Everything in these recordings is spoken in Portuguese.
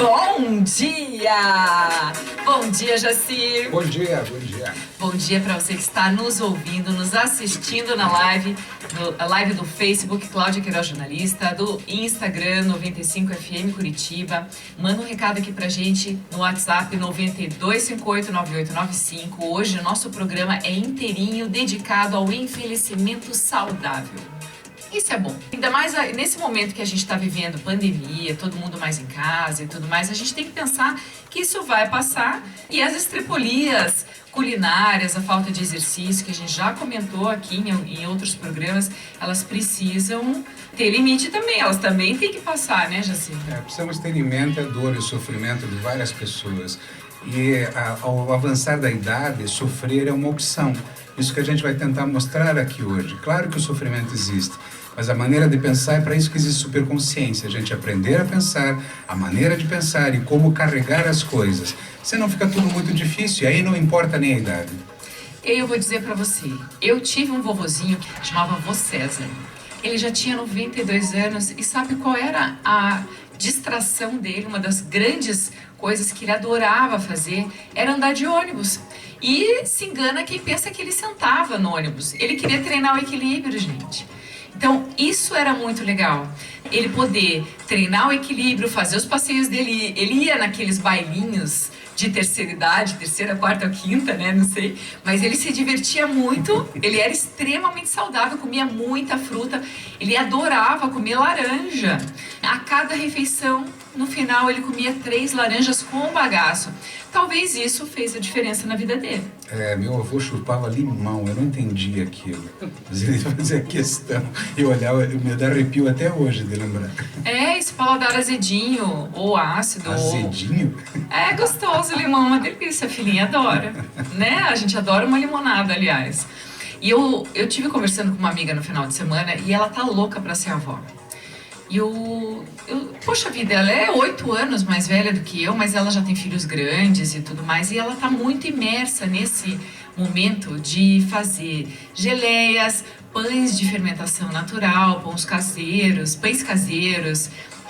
Bom dia! Bom dia, Jacir! Bom dia, bom dia. Bom dia para você que está nos ouvindo, nos assistindo na live, a live do Facebook, Cláudia Queiroz Jornalista, do Instagram 95FM Curitiba. Manda um recado aqui pra gente no WhatsApp 92589895. Hoje o nosso programa é inteirinho dedicado ao envelhecimento saudável. Isso é bom. Ainda mais nesse momento que a gente está vivendo pandemia, todo mundo mais em casa e tudo mais, a gente tem que pensar que isso vai passar e as estrepolias culinárias, a falta de exercício, que a gente já comentou aqui em outros programas, elas precisam ter limite também, elas também têm que passar, né, Jaci? Precisamos ter em mente a dor e o sofrimento de várias pessoas. E ao avançar da idade, sofrer é uma opção. Isso que a gente vai tentar mostrar aqui hoje. Claro que o sofrimento existe, mas a maneira de pensar é para isso que existe superconsciência. A gente aprender a pensar, a maneira de pensar e como carregar as coisas. Senão fica tudo muito difícil e aí não importa nem a idade. Eu vou dizer para você, eu tive um vovozinho que chamava Vô César. Ele já tinha 92 anos e sabe qual era a distração dele? Uma das grandes coisas que ele adorava fazer era andar de ônibus. E se engana quem pensa que ele sentava no ônibus. Ele queria treinar o equilíbrio, gente. Então, isso era muito legal. Ele poder treinar o equilíbrio, fazer os passeios dele. Ele ia naqueles bailinhos de terceira idade, terceira, quarta ou quinta, né? Não sei. Mas ele se divertia muito. Ele era extremamente saudável, comia muita fruta. Ele adorava comer laranja. A cada refeição, no final, ele comia 3 laranjas com bagaço. Talvez isso fez a diferença na vida dele. Meu avô chupava limão, eu não entendia aquilo. Mas ele fazia questão. Eu olhava, me dá arrepio até hoje de lembrar. Esse paladar azedinho ou ácido. Azedinho? É gostoso o limão, uma delícia, a filhinha adora. Né? A gente adora uma limonada, aliás. E eu tive conversando com uma amiga no final de semana e ela tá louca pra ser avó. E poxa vida, ela é 8 anos mais velha do que eu, mas ela já tem filhos grandes e tudo mais. E ela tá muito imersa nesse momento de fazer geleias, pães de fermentação natural, pães caseiros.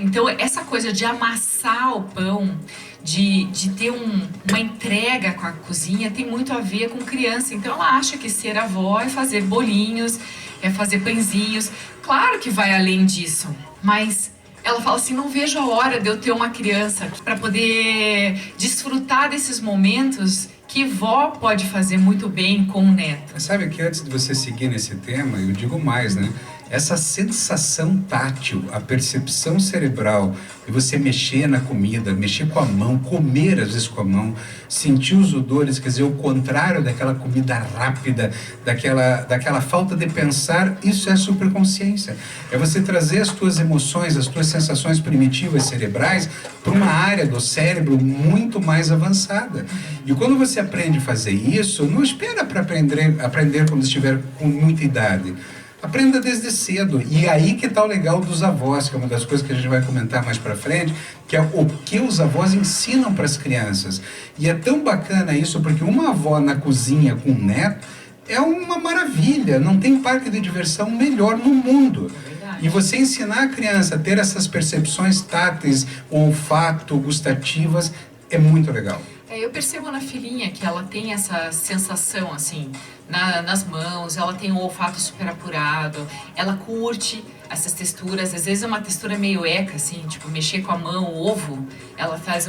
Então, essa coisa de amassar o pão, de ter uma entrega com a cozinha, tem muito a ver com criança. Então, ela acha que ser avó é fazer bolinhos, é fazer pãezinhos. Claro que vai além disso, mas ela fala assim, não vejo a hora de eu ter uma criança para poder desfrutar desses momentos que vó pode fazer muito bem com o neto. Sabe que antes de você seguir nesse tema, eu digo mais, né? Essa sensação tátil, a percepção cerebral de você mexer na comida, mexer com a mão, comer às vezes com a mão, sentir os odores, quer dizer, o contrário daquela comida rápida, daquela falta de pensar, isso é superconsciência. É você trazer as tuas emoções, as tuas sensações primitivas cerebrais para uma área do cérebro muito mais avançada. E quando você aprende a fazer isso, não espera para aprender quando estiver com muita idade. Aprenda desde cedo. E aí que está o legal dos avós, que é uma das coisas que a gente vai comentar mais para frente, que é o que os avós ensinam para as crianças. E é tão bacana isso, porque uma avó na cozinha com um neto é uma maravilha. Não tem parque de diversão melhor no mundo. E você ensinar a criança a ter essas percepções táteis, olfato, gustativas, é muito legal. Eu percebo na filhinha que ela tem essa sensação, assim, nas mãos, ela tem um olfato super apurado, ela curte essas texturas, às vezes é uma textura meio eca, assim, tipo, mexer com a mão, o ovo, ela faz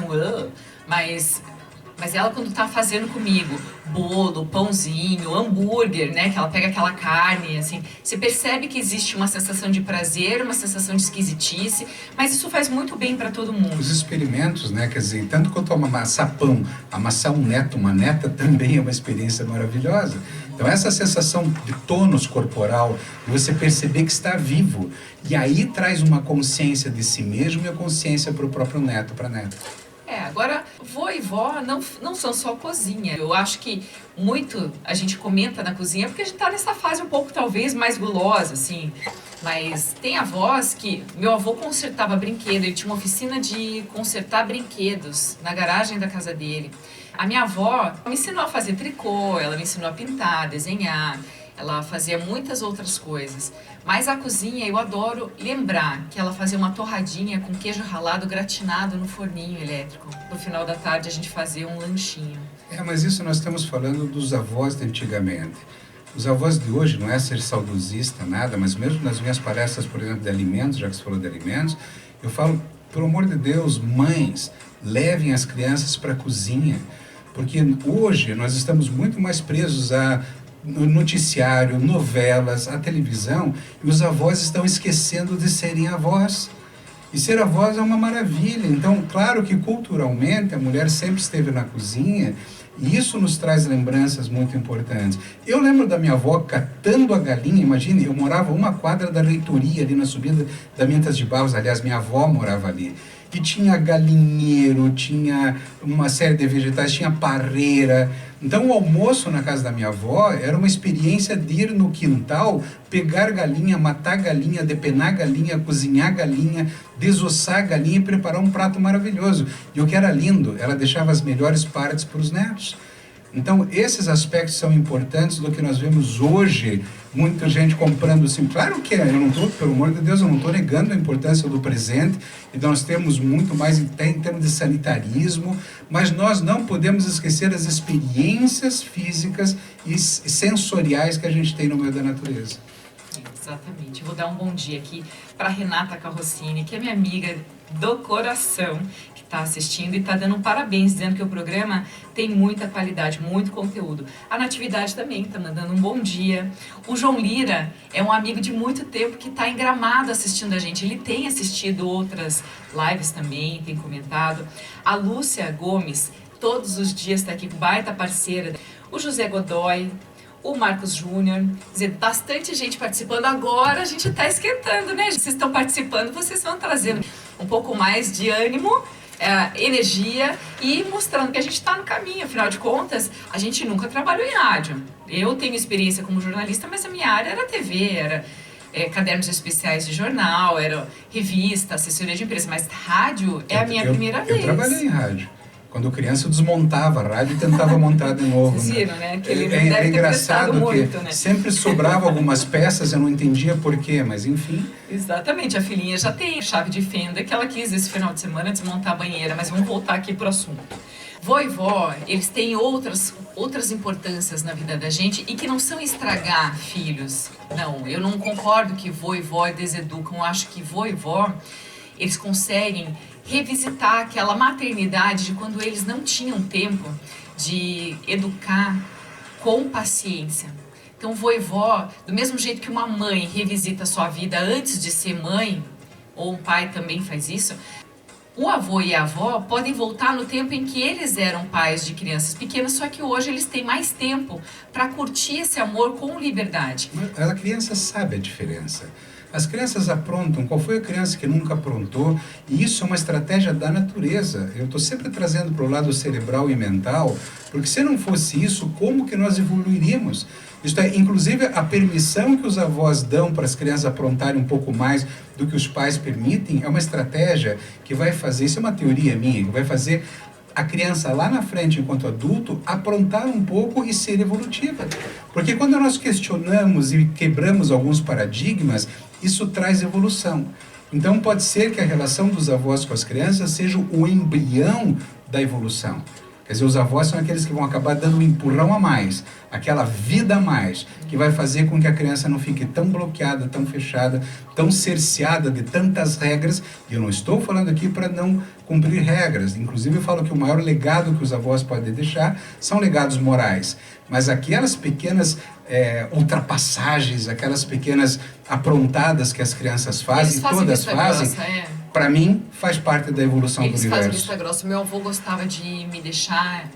mas ela quando tá fazendo comigo bolo, pãozinho, hambúrguer, né, que ela pega aquela carne, assim, você percebe que existe uma sensação de prazer, uma sensação de esquisitice, mas isso faz muito bem para todo mundo. Os experimentos, né, quer dizer, tanto quanto amassar pão, amassar um neto, uma neta, também é uma experiência maravilhosa. Então essa sensação de tônus corporal, de você perceber que está vivo, e aí traz uma consciência de si mesmo e a consciência para o próprio neto, para a neta. Agora, vô e vó não são só cozinha. Eu acho que muito a gente comenta na cozinha porque a gente tá nessa fase um pouco, talvez, mais gulosa, assim. Mas tem avós que... Meu avô consertava brinquedo, ele tinha uma oficina de consertar brinquedos na garagem da casa dele. A minha avó me ensinou a fazer tricô, ela me ensinou a pintar, desenhar. ela fazia muitas outras coisas. Mas a cozinha, eu adoro lembrar que ela fazia uma torradinha com queijo ralado gratinado no forninho elétrico. No final da tarde a gente fazia um lanchinho. Mas isso nós estamos falando dos avós de antigamente. Os avós de hoje, não é ser saudosista, nada, mas mesmo nas minhas palestras, por exemplo, de alimentos, já que você falou de alimentos, eu falo, pelo amor de Deus, mães, levem as crianças para a cozinha, porque hoje nós estamos muito mais presos a noticiário, novelas, a televisão, e os avós estão esquecendo de serem avós. E ser avós é uma maravilha. Então, claro que culturalmente a mulher sempre esteve na cozinha, e isso nos traz lembranças muito importantes. Eu lembro da minha avó catando a galinha, imagine, eu morava uma quadra da reitoria, ali na subida da Mintas de Barros, aliás, minha avó morava ali. E tinha galinheiro, tinha uma série de vegetais, tinha parreira. Então o almoço na casa da minha avó era uma experiência de ir no quintal, pegar galinha, matar galinha, depenar galinha, cozinhar galinha, desossar galinha e preparar um prato maravilhoso. E o que era lindo, ela deixava as melhores partes para os netos. Então, esses aspectos são importantes do que nós vemos hoje, muita gente comprando assim. Claro que eu não estou, pelo amor de Deus, eu não estou negando a importância do presente, e nós temos muito mais até em termos de sanitarismo, mas nós não podemos esquecer as experiências físicas e sensoriais que a gente tem no meio da natureza. Exatamente. Eu vou dar um bom dia aqui para Renata Carrossini, que é minha amiga do coração, que está assistindo e está dando um parabéns, dizendo que o programa tem muita qualidade, muito conteúdo. A Natividade também está mandando um bom dia. O João Lira é um amigo de muito tempo que está em Gramado assistindo a gente. Ele tem assistido outras lives também, tem comentado. A Lúcia Gomes, todos os dias está aqui, baita parceira. O José Godoy, o Marcos Júnior, dizer, bastante gente participando. Agora a gente está esquentando, né? Vocês estão participando, vocês vão trazendo um pouco mais de ânimo, energia e mostrando que a gente está no caminho. Afinal de contas, a gente nunca trabalhou em rádio. Eu tenho experiência como jornalista, mas a minha área era TV, era cadernos especiais de jornal, era revista, assessoria de empresa, mas rádio é a minha primeira vez. Eu trabalhei em rádio. Quando criança eu desmontava a rádio e tentava montar de novo. Vocês viram, né? Que ele não deve ter prestado muito, né? Sempre sobrava algumas peças, eu não entendia porquê, mas enfim. Exatamente, a filhinha já tem chave de fenda que ela quis esse final de semana desmontar a banheira, mas vamos voltar aqui pro assunto. Vô e vó, eles têm outras importâncias na vida da gente e que não são estragar filhos. Não, eu não concordo que vô e vó deseducam. Eu acho que vô e vó, eles conseguem revisitar aquela maternidade de quando eles não tinham tempo de educar com paciência. Então, vô e vó, do mesmo jeito que uma mãe revisita a sua vida antes de ser mãe, ou um pai também faz isso, o avô e a avó podem voltar no tempo em que eles eram pais de crianças pequenas, só que hoje eles têm mais tempo para curtir esse amor com liberdade. Mas a criança sabe a diferença. As crianças aprontam. Qual foi a criança que nunca aprontou? E isso é uma estratégia da natureza. Eu estou sempre trazendo para o lado cerebral e mental, porque se não fosse isso, como que nós evoluiríamos? Isto é, inclusive, a permissão que os avós dão para as crianças aprontarem um pouco mais do que os pais permitem é uma estratégia que vai fazer, isso é uma teoria minha, que vai fazer a criança lá na frente, enquanto adulto, aprontar um pouco e ser evolutiva. Porque quando nós questionamos e quebramos alguns paradigmas, isso traz evolução. Então pode ser que a relação dos avós com as crianças seja o embrião da evolução. Quer dizer, os avós são aqueles que vão acabar dando um empurrão a mais, aquela vida a mais, que vai fazer com que a criança não fique tão bloqueada, tão fechada, tão cerceada de tantas regras. E eu não estou falando aqui para não cumprir regras. Inclusive eu falo que o maior legado que os avós podem deixar são legados morais. Mas aquelas pequenas ultrapassagens, aquelas pequenas aprontadas que as crianças fazem, todas fazem... Para mim, faz parte da evolução do universo. Eles fazem vista grossa. Meu avô gostava de me deixar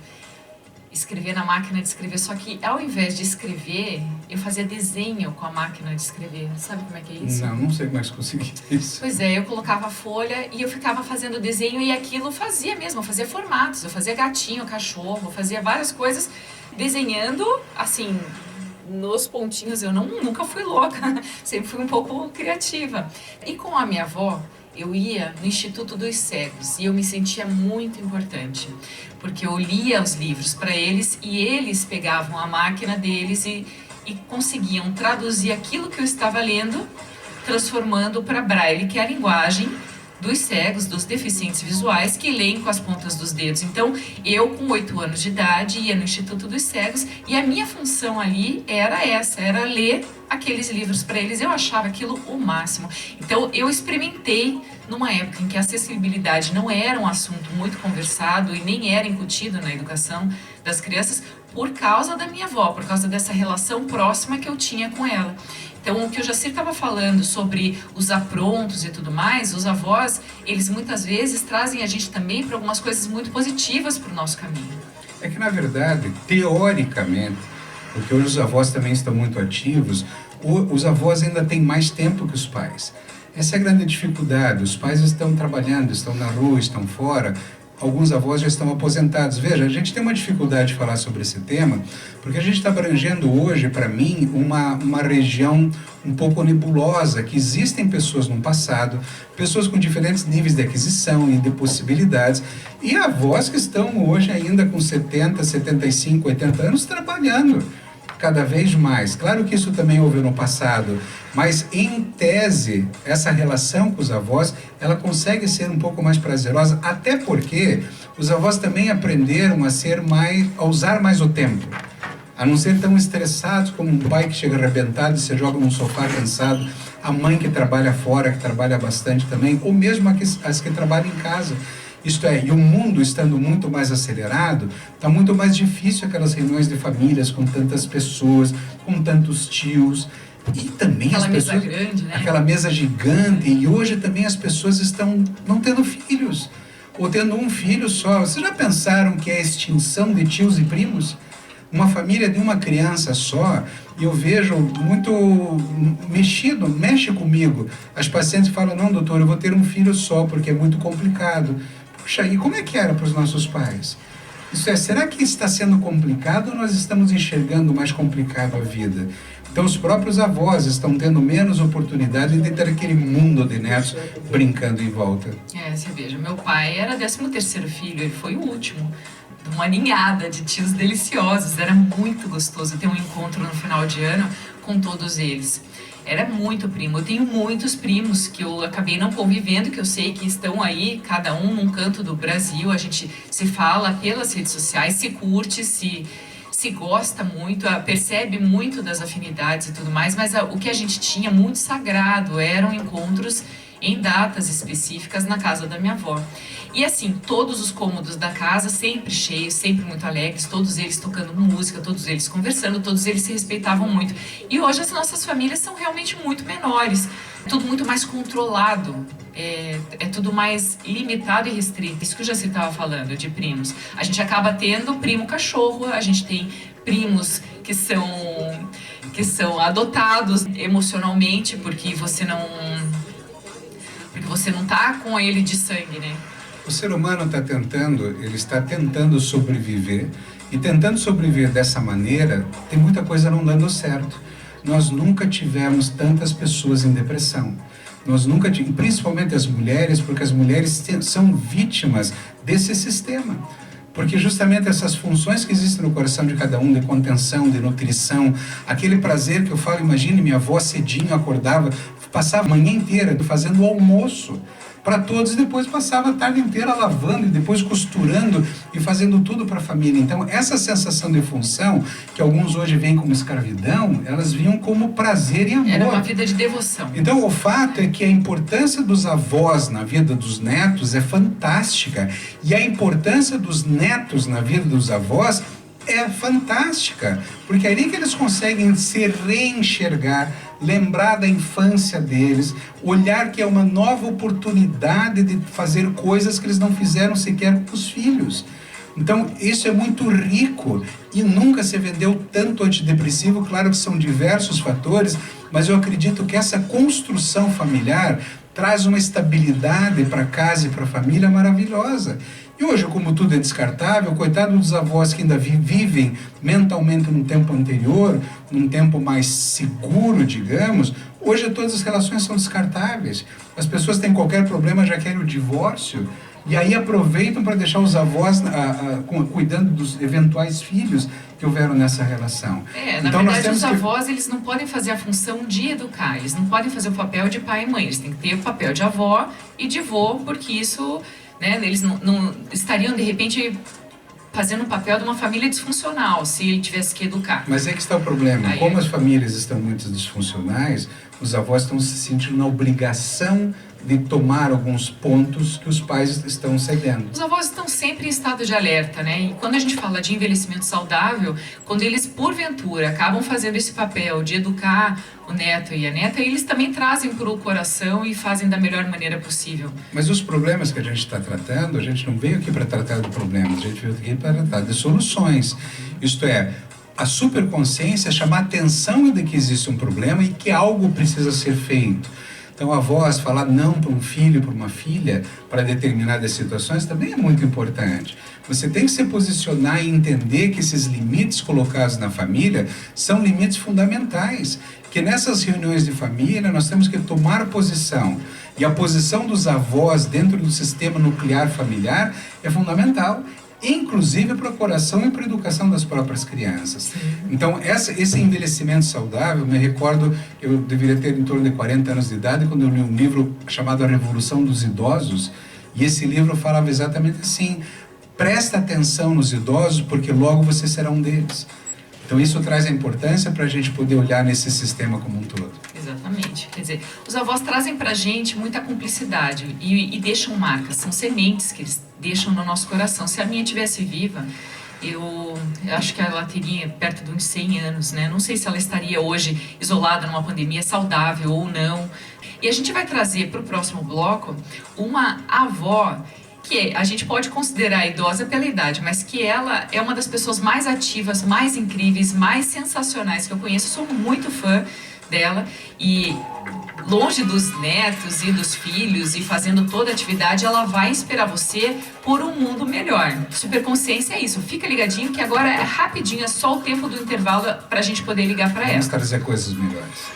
escrever na máquina de escrever, só que ao invés de escrever, eu fazia desenho com a máquina de escrever. Sabe como é que é isso? Não sei como é que consegui isso. Pois é, eu colocava a folha e eu ficava fazendo desenho e aquilo fazia mesmo, eu fazia formatos, eu fazia gatinho, cachorro, eu fazia várias coisas desenhando, assim... Nos pontinhos, eu nunca fui louca, sempre fui um pouco criativa. E com a minha avó, eu ia no Instituto dos Cegos e eu me sentia muito importante, porque eu lia os livros para eles e eles pegavam a máquina deles e e conseguiam traduzir aquilo que eu estava lendo, transformando para braille, que é a linguagem dos cegos, dos deficientes visuais, que leem com as pontas dos dedos. Então, eu, com 8 anos de idade, ia no Instituto dos Cegos, e a minha função ali era essa, era ler aqueles livros para eles. Eu achava aquilo o máximo. Então, eu experimentei, numa época em que a acessibilidade não era um assunto muito conversado e nem era incutido na educação das crianças, por causa da minha avó, por causa dessa relação próxima que eu tinha com ela. Então, o que o Jacir estava falando sobre os aprontos e tudo mais, os avós, eles muitas vezes trazem a gente também para algumas coisas muito positivas para o nosso caminho. É que, na verdade, teoricamente, porque hoje os avós também estão muito ativos, os avós ainda têm mais tempo que os pais. Essa é a grande dificuldade. Os pais estão trabalhando, estão na rua, estão fora. Alguns avós já estão aposentados. Veja, a gente tem uma dificuldade de falar sobre esse tema, porque a gente está abrangendo hoje, para mim, uma região um pouco nebulosa, que existem pessoas no passado, pessoas com diferentes níveis de aquisição e de possibilidades, e avós que estão hoje ainda com 70, 75, 80 anos trabalhando cada vez mais. Claro que isso também houve no passado, mas em tese, essa relação com os avós, ela consegue ser um pouco mais prazerosa, até porque os avós também aprenderam a usar mais o tempo, a não ser tão estressados como um pai que chega arrebentado e se joga num sofá cansado, a mãe que trabalha fora, que trabalha bastante também, ou mesmo as que trabalham em casa. Isto é, e o mundo estando muito mais acelerado, está muito mais difícil aquelas reuniões de famílias com tantas pessoas, com tantos tios. E também aquela as pessoas, mesa grande, né? Aquela mesa gigante. E hoje também as pessoas estão não tendo filhos, ou tendo um filho só. Vocês já pensaram que é a extinção de tios e primos? Uma família de uma criança só, e eu vejo muito mexe comigo. As pacientes falam, não, doutor, eu vou ter um filho só, porque é muito complicado. Puxa, e como é que era para os nossos pais? Isso é, será que está sendo complicado ou nós estamos enxergando mais complicado a vida? Então os próprios avós estão tendo menos oportunidade de ter aquele mundo de netos brincando em volta. Você veja, meu pai era 13º filho, ele foi o último. Uma ninhada de tios deliciosos, era muito gostoso ter um encontro no final de ano com todos eles. Era muito primo, eu tenho muitos primos que eu acabei não convivendo, que eu sei que estão aí, cada um num canto do Brasil, a gente se fala pelas redes sociais, se curte, se gosta muito, percebe muito das afinidades e tudo mais, mas o que a gente tinha muito sagrado eram encontros em datas específicas na casa da minha avó. E assim, todos os cômodos da casa sempre cheios, sempre muito alegres, todos eles tocando música, todos eles conversando, todos eles se respeitavam muito. E hoje as nossas famílias são realmente muito menores, tudo muito mais controlado, é tudo mais limitado e restrito. Isso que eu já estava falando de primos. A gente acaba tendo primo cachorro, a gente tem primos que são adotados emocionalmente, porque você não tá com ele de sangue, né? O ser humano está tentando sobreviver, e tentando sobreviver dessa maneira, tem muita coisa não dando certo. Nós nunca tivemos tantas pessoas em depressão. Principalmente as mulheres, porque as mulheres são vítimas desse sistema. Porque justamente essas funções que existem no coração de cada um, de contenção, de nutrição, aquele prazer que eu falo, imagine minha avó cedinho acordava, passava a manhã inteira fazendo o almoço para todos, e depois passava a tarde inteira lavando e depois costurando e fazendo tudo para a família. Então essa sensação de função, que alguns hoje veem como escravidão, elas viam como prazer e amor. Era uma vida de devoção. Então o fato é que a importância dos avós na vida dos netos é fantástica, e a importância dos netos na vida dos avós é fantástica, porque é ali que eles conseguem se reenxergar, lembrar da infância deles, olhar que é uma nova oportunidade de fazer coisas que eles não fizeram sequer com os filhos. Então isso é muito rico, e nunca se vendeu tanto antidepressivo. Claro que são diversos fatores, mas eu acredito que essa construção familiar traz uma estabilidade para casa e para a família maravilhosa. E hoje, como tudo é descartável, coitado dos avós que ainda vivem mentalmente num tempo anterior, num tempo mais seguro, digamos, hoje todas as relações são descartáveis. As pessoas têm qualquer problema, já querem o divórcio. E aí aproveitam para deixar os avós cuidando dos eventuais filhos que houveram nessa relação. Na verdade, os avós, eles não podem fazer a função de educar, eles não podem fazer o papel de pai e mãe, eles têm que ter o papel de avó e de vô, porque isso, né, eles não estariam, de repente, fazendo o papel de uma família disfuncional, se ele tivesse que educar. Mas é que está o problema. Aí, como as famílias estão muito disfuncionais, os avós estão se sentindo na obrigação de tomar alguns pontos que os pais estão cedendo. Os avós estão sempre em estado de alerta, né? E quando a gente fala de envelhecimento saudável, quando eles, porventura, acabam fazendo esse papel de educar o neto e a neta, eles também trazem para o coração e fazem da melhor maneira possível. Mas os problemas que a gente está tratando, a gente não veio aqui para tratar de problemas, a gente veio aqui para tratar de soluções. Isto é, a superconsciência chamar a atenção de que existe um problema e que algo precisa ser feito. Então, a voz falar não para um filho, para uma filha, para determinadas situações, também é muito importante. Você tem que se posicionar e entender que esses limites colocados na família são limites fundamentais. Que nessas reuniões de família nós temos que tomar posição. E a posição dos avós dentro do sistema nuclear familiar é fundamental. Inclusive para o coração e para a educação das próprias crianças. Então, esse envelhecimento saudável, me recordo, eu deveria ter em torno de 40 anos de idade, quando eu li um livro chamado A Revolução dos Idosos, e esse livro falava exatamente assim: presta atenção nos idosos, porque logo você será um deles. Então, isso traz a importância para a gente poder olhar nesse sistema como um todo. Exatamente. Quer dizer, os avós trazem para a gente muita cumplicidade e deixam marcas, são sementes que eles deixam no nosso coração. Se a minha estivesse viva, eu acho que ela teria perto de uns 100 anos, né? Não sei se ela estaria hoje isolada numa pandemia, saudável ou não. E a gente vai trazer para o próximo bloco uma avó que a gente pode considerar idosa pela idade, mas que ela é uma das pessoas mais ativas, mais incríveis, mais sensacionais que eu conheço. Sou muito fã dela e longe dos netos e dos filhos e fazendo toda a atividade, ela vai inspirar você por um mundo melhor. Superconsciência é isso. Fica ligadinho que agora é rapidinho, é só o tempo do intervalo para a gente poder ligar para ela. Vamos trazer coisas melhores.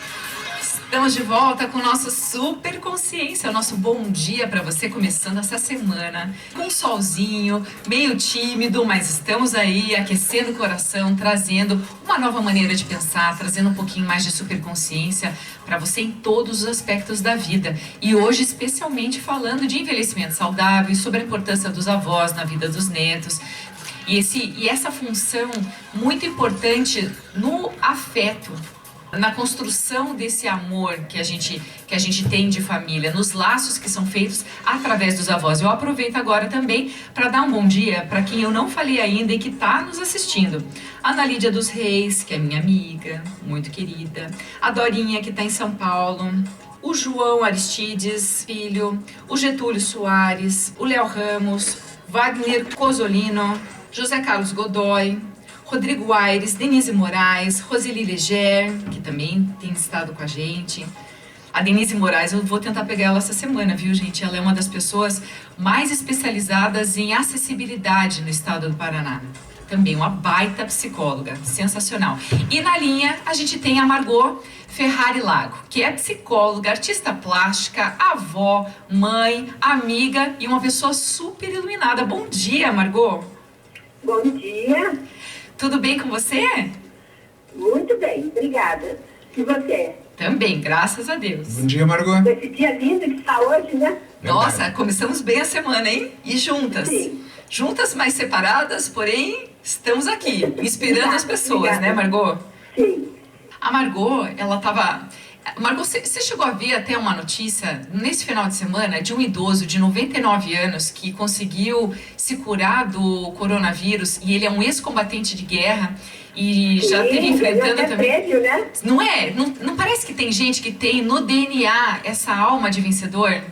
Estamos de volta com nossa Superconsciência, o nosso bom dia para você começando essa semana com um solzinho, meio tímido, mas estamos aí aquecendo o coração, trazendo uma nova maneira de pensar, trazendo um pouquinho mais de superconsciência para você em todos os aspectos da vida. E hoje especialmente falando de envelhecimento saudável e sobre a importância dos avós na vida dos netos. E essa função muito importante no afeto, na construção desse amor que a gente tem de família, nos laços que são feitos através dos avós. Eu aproveito agora também para dar um bom dia para quem eu não falei ainda e que está nos assistindo. A Ana Lídia dos Reis, que é minha amiga, muito querida. A Dorinha, que está em São Paulo. O João Aristides Filho. O Getúlio Soares. O Léo Ramos. Wagner Cosolino. José Carlos Godoy. Rodrigo Aires, Denise Moraes, Roseli Leger, que também tem estado com a gente. A Denise Moraes, eu vou tentar pegar ela essa semana, viu, gente? Ela é uma das pessoas mais especializadas em acessibilidade no estado do Paraná. Também uma baita psicóloga, sensacional. E na linha, a gente tem a Margot Ferrari Lago, que é psicóloga, artista plástica, avó, mãe, amiga e uma pessoa super iluminada. Bom dia, Margot! Bom dia! Tudo bem com você? Muito bem, obrigada. E você? Também, graças a Deus. Bom dia, Margot. Esse dia lindo que está hoje, né? Nossa, começamos bem a semana, hein? E juntas. Sim. Juntas, mas separadas, porém, estamos aqui, inspirando as pessoas, obrigada. né, Margot? Sim. A Margot, ela tava... Margot, você chegou a ver até uma notícia, nesse final de semana, de um idoso de 99 anos que conseguiu se curar do coronavírus e ele é um ex-combatente de guerra e já teve enfrentando também... Prêmio, né? Não é? Não parece que tem gente que tem no DNA essa alma de vencedor?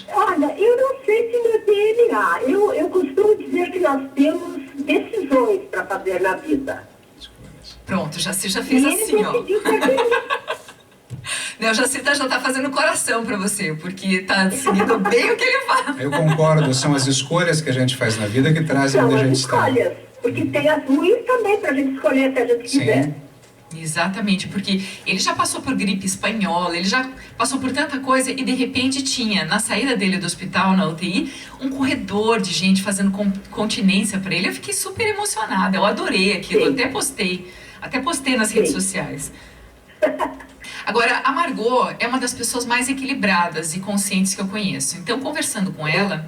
Olha, eu não sei se no DNA. Eu costumo dizer que nós temos decisões para fazer na vida. Pronto, você já fez E assim, ele ó. decidiu fazer. Não, o Jacita já tá fazendo coração pra você, porque tá seguindo bem o que ele fala. Eu concordo, são as escolhas que a gente faz na vida que trazem São onde a as gente está. escolhas. Porque tem as ruins também para a gente escolher se a gente quiser. Exatamente, porque ele já passou por gripe espanhola, ele já passou por tanta coisa e de repente tinha, na saída dele do hospital, na UTI, um corredor de gente fazendo continência para ele. Eu fiquei super emocionada, eu adorei aquilo, Sim. até postei nas redes Sim. sociais. Agora, a Margot é uma das pessoas mais equilibradas e conscientes que eu conheço. Então, conversando com ela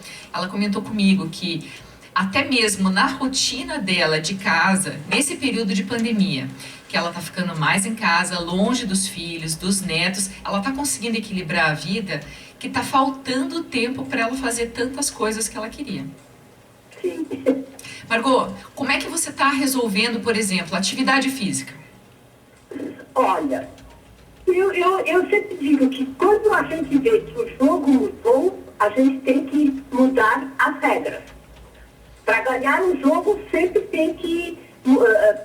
comentou comigo que até mesmo na rotina dela de casa, nesse período de pandemia, que ela tá ficando mais em casa, longe dos filhos, dos netos, ela tá conseguindo equilibrar a vida, que tá faltando tempo para ela fazer tantas coisas que ela queria. Sim. Margot, como é que você tá resolvendo, por exemplo, atividade física? Olha, eu sempre digo que quando a gente vê que o jogo mudou, a gente tem que mudar as regras. Para ganhar um jogo, sempre tem que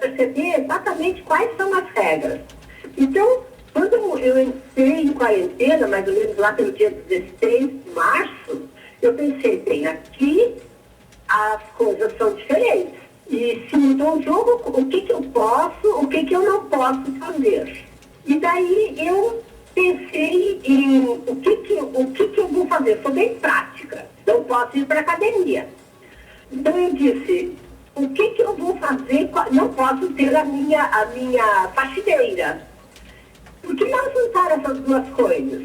perceber exatamente quais são as regras. Então, quando eu entrei em quarentena, mais ou menos lá pelo dia 16 de março, eu pensei, bem, aqui as coisas são diferentes. E se mudou o jogo, o que eu posso, o que eu não posso fazer? E daí eu pensei em o que eu vou fazer. Sou bem prática, não posso ir para a academia. Então eu disse, o que eu vou fazer? Não posso ter a minha faxineira. Por que não juntar essas duas coisas?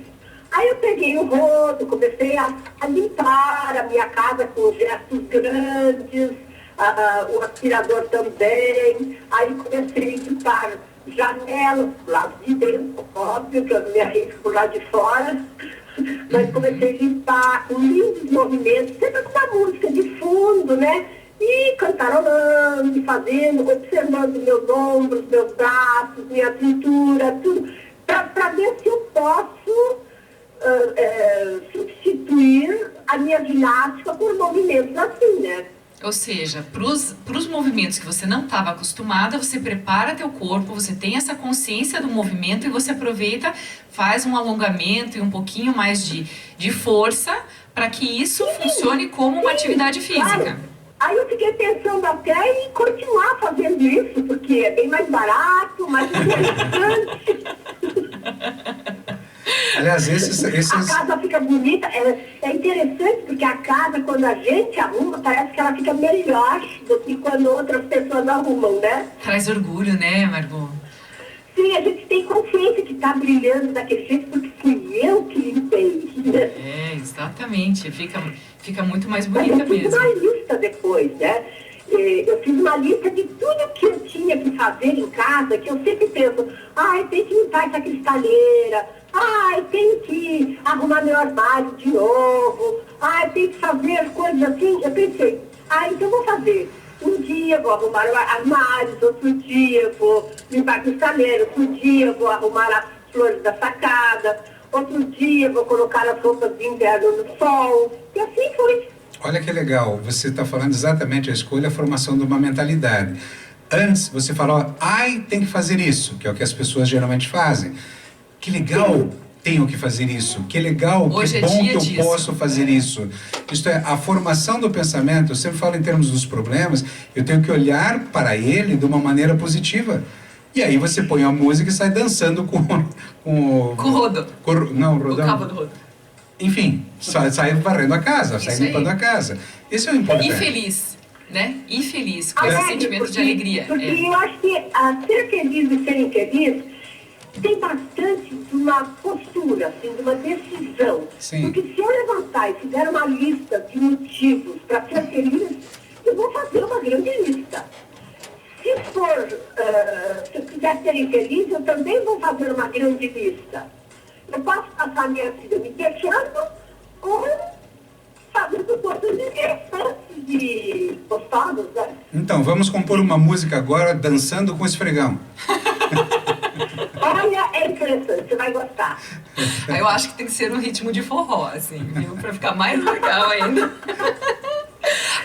Aí eu peguei o rodo, comecei a limpar a minha casa com gestos grandes, o aspirador também. Aí comecei a limpar janelas, lado de dentro, óbvio que eu me arrisco por lá de fora. Mas comecei a limpar com lindos movimentos, sempre com uma música de fundo, né? E cantarolando, fazendo, observando meus ombros, meus braços, minha cintura, tudo, para ver se eu posso substituir a minha ginástica por movimentos assim, né? Ou seja, para os movimentos que você não estava acostumada, você prepara teu corpo, você tem essa consciência do movimento e você aproveita, faz um alongamento e um pouquinho mais de força para que isso funcione como uma atividade física. Claro. Aí eu fiquei pensando até em continuar fazendo isso, porque é bem mais barato, mais interessante. Aliás, esses... A casa fica bonita, é interessante porque a casa, quando a gente arruma, parece que ela fica melhor do que quando outras pessoas arrumam, né? Traz orgulho, né, Margot? Sim, a gente tem consciência que está brilhando daquele jeito porque fui eu que limpei. É, exatamente, fica muito mais Mas bonita eu fiz mesmo. uma lista depois, né? Eu fiz uma lista de tudo que eu tinha que fazer em casa, que eu sempre penso, tem que limpar essa cristaleira, tem que arrumar meu armário de novo, tem que fazer coisas assim. Eu pensei, então eu vou fazer. Um dia vou arrumar armários, outro dia vou limpar a cristaleira, outro dia vou arrumar as flores da sacada, outro dia vou colocar as roupas de inverno no sol, e assim foi. Olha que legal, você está falando exatamente a escolha, a formação de uma mentalidade. Antes você falou, tem que fazer isso, que é o que as pessoas geralmente fazem. Que legal, tenho que fazer isso. Que legal, Hoje que é bom dia que eu disso. posso fazer isso. Isto é, a formação do pensamento, eu sempre falo em termos dos problemas, eu tenho que olhar para ele de uma maneira positiva. E aí você põe a música e sai dançando com Com o rodo. Não, O rodando. cabo do rodo. Enfim, sai varrendo a casa, Isso sai aí. limpando a casa. Esse é o importante. E feliz, né? E feliz, com esse Alegre, sentimento de alegria. Porque eu acho que ser feliz e ser infeliz tem bastante de uma postura, assim, de uma decisão. Sim. Porque se eu levantar e fizer uma lista de motivos para ser feliz, eu vou fazer uma grande lista. Se eu quiser ser infeliz, eu também vou fazer uma grande lista. Eu posso passar a minha vida me queixando ou fazendo coisas interessantes e gostosas, né? Então, vamos compor uma música agora, dançando com esfregão. Olha, é interessante, você vai gostar. Eu acho que tem que ser um ritmo de forró, assim, viu? Pra ficar mais legal ainda.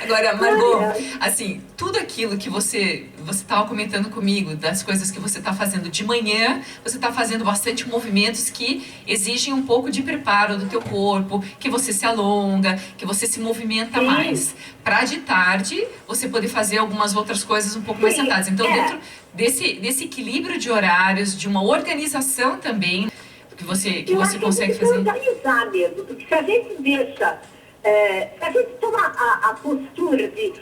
Agora, Margot, assim, tudo aquilo que você estava comentando comigo, das coisas que você está fazendo de manhã, você está fazendo bastante movimentos que exigem um pouco de preparo do teu corpo, que você se alonga, que você se movimenta mais. Para de tarde, você poder fazer algumas outras coisas um pouco mais sentadas. Então, dentro desse equilíbrio de horários, de uma organização também, que você consegue fazer. Organizar mesmo, porque se a gente deixa, se a gente toma a postura de,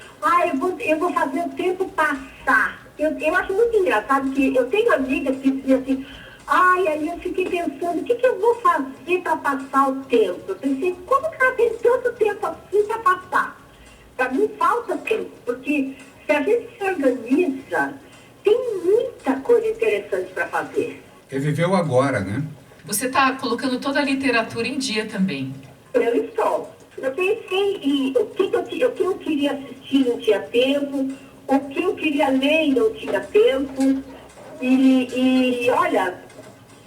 eu vou fazer o tempo passar. Eu acho muito engraçado que eu tenho amigas que dizem assim, aí eu fiquei pensando, o que eu vou fazer para passar o tempo? Eu pensei, como que ela tem tanto tempo assim para passar? Para mim falta tempo, porque se a gente se organiza, tem muita coisa interessante para fazer. Reviver o agora, né? Você está colocando toda a literatura em dia também. Eu estou. Eu pensei o que eu queria assistir não tinha tempo, o que eu queria ler e não tinha tempo. E olha,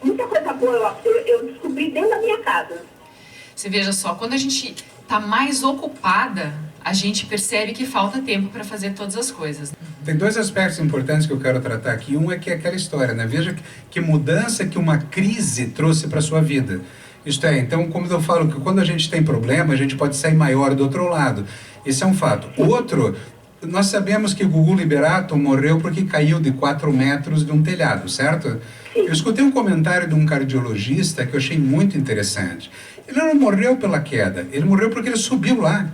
muita coisa boa eu descobri dentro da minha casa. Você veja só, quando a gente está mais ocupada, a gente percebe que falta tempo para fazer todas as coisas. Tem dois aspectos importantes que eu quero tratar aqui. Um é que é aquela história, né? Veja que mudança que uma crise trouxe para a sua vida. Isto é, então, como eu falo, que quando a gente tem problema, a gente pode sair maior do outro lado. Esse é um fato. Outro, nós sabemos que Gugu Liberato morreu porque caiu de 4 metros de um telhado, certo? Eu escutei um comentário de um cardiologista que eu achei muito interessante. Ele não morreu pela queda, ele morreu porque ele subiu lá.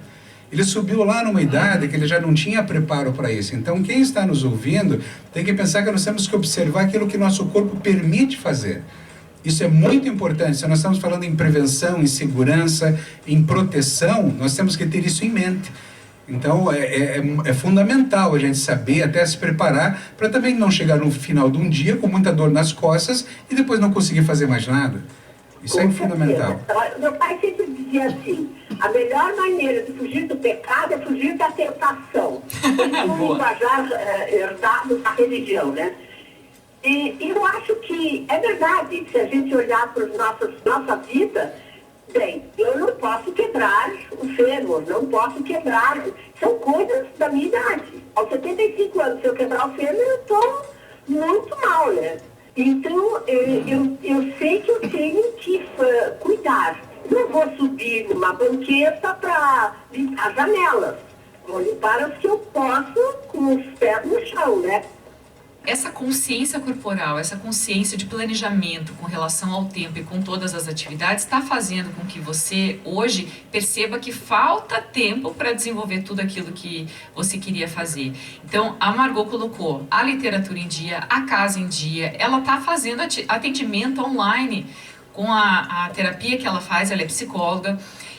Ele subiu lá numa idade que ele já não tinha preparo para isso. Então, quem está nos ouvindo tem que pensar que nós temos que observar aquilo que nosso corpo permite fazer. Isso é muito importante. Se nós estamos falando em prevenção, em segurança, em proteção, nós temos que ter isso em mente. Então, é fundamental a gente saber, até se preparar, para também não chegar no final de um dia com muita dor nas costas e depois não conseguir fazer mais nada. Isso é fundamental. Meu pai sempre dizia assim, a melhor maneira de fugir do pecado é fugir da tentação. Isso é um linguajar herdado da religião, né? E eu acho que é verdade, se a gente olhar para nossa vida, bem, eu não posso quebrar o fêmur, não posso quebrar, são coisas da minha idade. Aos 75 anos, se eu quebrar o fêmur, eu estou muito mal, né? Então, eu sei que eu tenho que cuidar. Não vou subir numa banqueta para limpar janelas. Vou limpar as que eu posso com os pés no chão, né? Essa consciência corporal, essa consciência de planejamento com relação ao tempo e com todas as atividades está fazendo com que você hoje perceba que falta tempo para desenvolver tudo aquilo que você queria fazer. Então, a Margot colocou a literatura em dia, a casa em dia, ela está fazendo atendimento online com a terapia que ela faz, ela é psicóloga,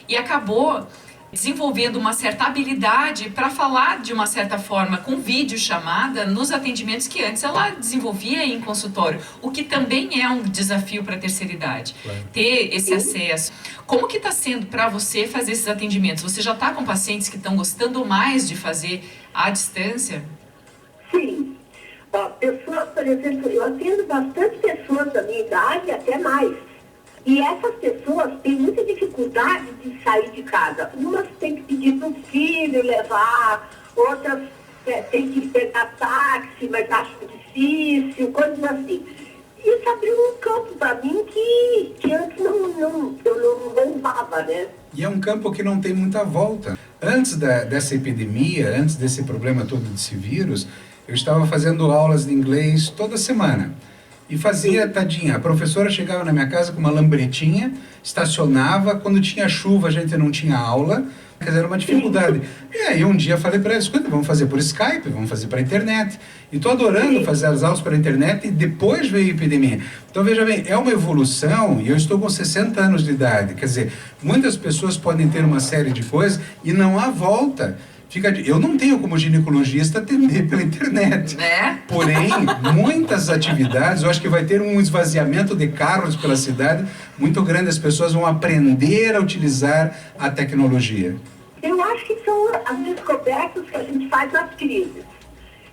e acabou desenvolvendo uma certa habilidade para falar de uma certa forma com videochamada nos atendimentos que antes ela desenvolvia em consultório, o que também é um desafio para a terceira idade, ter esse acesso. Como que está sendo para você fazer esses atendimentos? Você já está com pacientes que estão gostando mais de fazer à distância? Sim. Pessoas, por exemplo, eu atendo bastante pessoas da minha idade, até mais. E essas pessoas têm muita dificuldade de sair de casa. Umas têm que pedir para o filho levar, outras têm que pegar táxi, mas acham difícil, coisas assim. Isso abriu um campo para mim que antes eu não levava, né? E é um campo que não tem muita volta. Antes dessa epidemia, antes desse problema todo desse vírus, eu estava fazendo aulas de inglês toda semana. E fazia, tadinha, a professora chegava na minha casa com uma lambretinha, estacionava, quando tinha chuva a gente não tinha aula, quer dizer, era uma dificuldade. E aí um dia eu falei para ela, escuta, vamos fazer por Skype, vamos fazer para internet. E estou adorando fazer as aulas para internet e depois veio a epidemia. Então veja bem, é uma evolução e eu estou com 60 anos de idade, quer dizer, muitas pessoas podem ter uma série de coisas e não há volta. Eu não tenho como ginecologista atender pela internet. Porém, muitas atividades, eu acho que vai ter um esvaziamento de carros pela cidade muito grande. As pessoas vão aprender a utilizar a tecnologia. Eu acho que são as descobertas que a gente faz nas crises.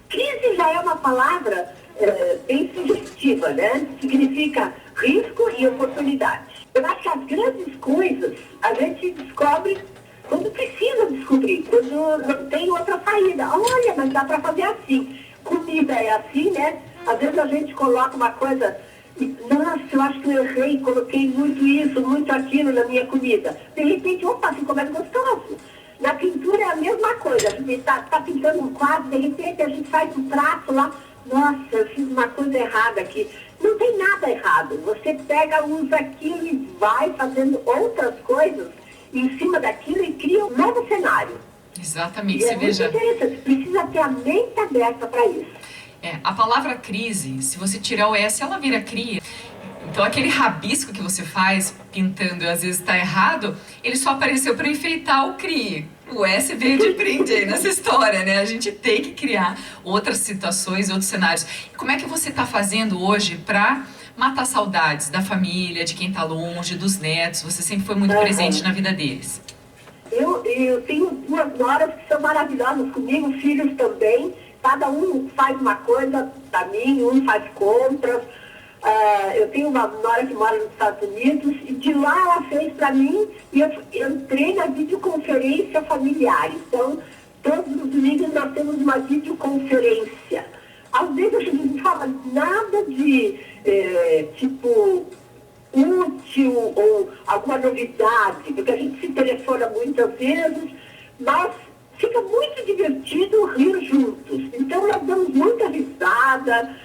Crise já é uma palavra bem sugestiva, né? Significa risco e oportunidade. Eu acho que as grandes coisas a gente descobre quando precisa descobrir, quando não tem outra saída. Olha, mas dá para fazer assim. Comida é assim, né? Às vezes a gente coloca uma coisa, nossa, eu acho que eu errei, coloquei muito isso, muito aquilo na minha comida. De repente, opa, ficou mais gostoso. Na pintura é a mesma coisa, a gente tá pintando um quadro, de repente a gente faz um traço lá, nossa, eu fiz uma coisa errada aqui. Não tem nada errado, você pega, usa aquilo e vai fazendo outras coisas em cima daquilo e cria um novo cenário. Exatamente, E você é muito veja. interessante, precisa ter a mente aberta para isso. A palavra crise, se você tirar o S, ela vira cria. Então aquele rabisco que você faz pintando e às vezes está errado, ele só apareceu para enfeitar o CRI. O S veio de brinde aí nessa história, né? A gente tem que criar outras situações, outros cenários. E como é que você está fazendo hoje para matar saudades da família, de quem está longe, dos netos? Você sempre foi muito presente na vida deles. Eu tenho 2 noras que são maravilhosas comigo, filhos também. Cada um faz uma coisa para mim, um faz compras. Eu tenho uma nora que mora nos Estados Unidos e de lá ela fez para mim e eu entrei na videoconferência familiar. Então, todos os domingos nós temos uma videoconferência. Às vezes a gente não fala nada de, tipo, útil ou alguma novidade, porque a gente se telefona muitas vezes, mas fica muito divertido rir juntos. Então nós damos muita risada,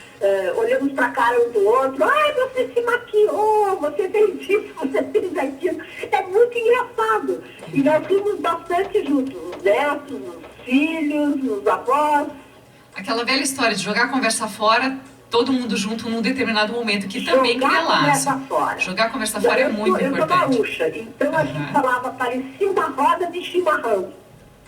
olhamos para a cara um do outro, ai, você se maquiou, você fez isso, você fez aquilo. É muito engraçado. E nós rimos bastante juntos, os netos, os filhos, os avós. Aquela velha história de jogar a conversa fora, todo mundo junto num determinado momento, que também cria laço. Jogar a conversa fora é muito importante. Eu sou gaúcha, então a gente falava, parecia uma roda de chimarrão.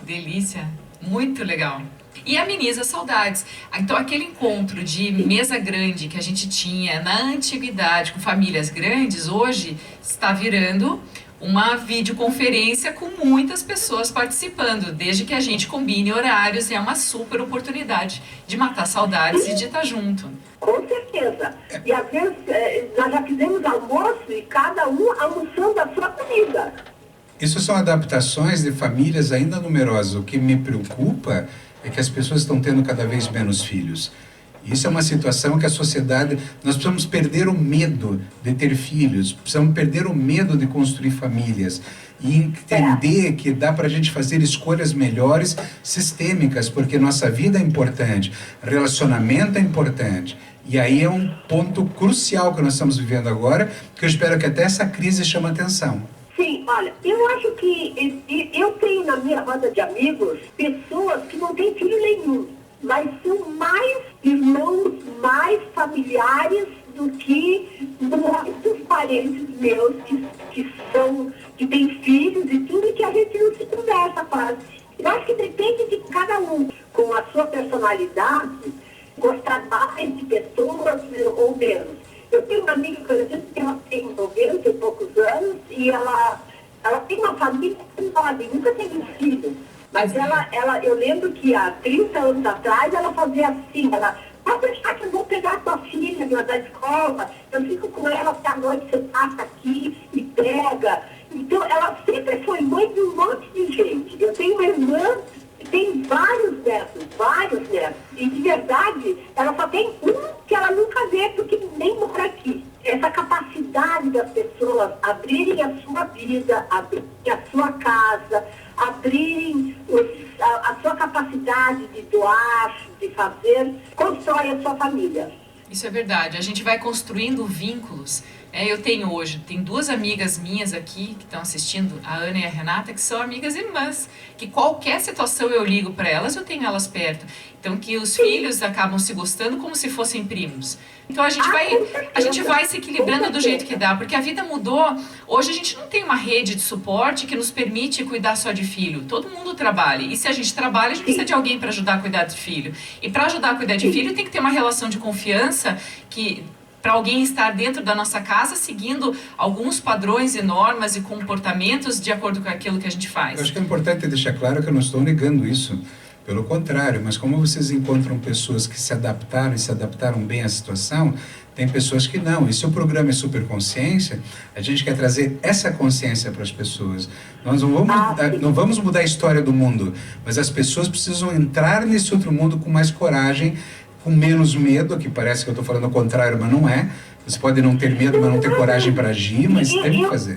Delícia, muito legal. E ameniza saudades. Então aquele encontro de mesa grande que a gente tinha na antiguidade com famílias grandes, hoje está virando uma videoconferência com muitas pessoas participando, desde que a gente combine horários, é uma super oportunidade de matar saudades e de estar junto. Com certeza. E às vezes nós já fizemos almoço e cada um almoçando a sua comida. Isso são adaptações de famílias ainda numerosas. O que me preocupa é que as pessoas estão tendo cada vez menos filhos. Isso é uma situação que a sociedade... Nós precisamos perder o medo de ter filhos, precisamos perder o medo de construir famílias e entender que dá para a gente fazer escolhas melhores, sistêmicas, porque nossa vida é importante, relacionamento é importante. E aí é um ponto crucial que nós estamos vivendo agora, que eu espero que até essa crise chame atenção. Sim, olha, eu acho que eu tenho na minha roda de amigos pessoas que não têm filho nenhum, mas são mais irmãos, mais familiares do que muitos parentes meus que têm filhos e tudo, e que a gente não se conversa quase. Eu acho que depende de cada um, com a sua personalidade, gostar mais de pessoas ou menos. Eu tenho uma amiga, por exemplo, que ela tem 90 e poucos anos e ela tem uma família enorme, nunca teve filho. Mas eu lembro que há 30 anos atrás ela fazia assim, pode deixar que eu vou pegar a tua filha da escola, eu fico com ela até a noite, você passa aqui e pega. Então ela sempre foi mãe de um monte de gente. Eu tenho uma irmã que tem vários netos. E de verdade, ela só tem um que ela nunca vê, porque nem mora aqui. Essa capacidade das pessoas abrirem a sua vida, abrirem a sua casa, abrirem a sua capacidade de doar, de fazer, constrói a sua família. Isso é verdade, a gente vai construindo vínculos. Eu tenho 2 amigas minhas aqui que estão assistindo, a Ana e a Renata, que são amigas irmãs, que qualquer situação eu ligo para elas, eu tenho elas perto. Então que os filhos acabam se gostando como se fossem primos. Então a gente vai se equilibrando do jeito que dá, porque a vida mudou. Hoje a gente não tem uma rede de suporte que nos permite cuidar só de filho. Todo mundo trabalha. E se a gente trabalha, a gente precisa de alguém para ajudar a cuidar de filho. E para ajudar a cuidar de filho, tem que ter uma relação de confiança para alguém estar dentro da nossa casa seguindo alguns padrões e normas e comportamentos de acordo com aquilo que a gente faz. Eu acho que é importante deixar claro que eu não estou negando isso. Pelo contrário, mas como vocês encontram pessoas que se adaptaram e se adaptaram bem à situação, tem pessoas que não. E se o programa é Superconsciência, a gente quer trazer essa consciência para as pessoas. Nós não vamos mudar a história do mundo, mas as pessoas precisam entrar nesse outro mundo com mais coragem, com menos medo, que parece que eu estou falando o contrário, mas não é. Você pode não ter medo, mas não ter coragem para agir, mas tem que fazer.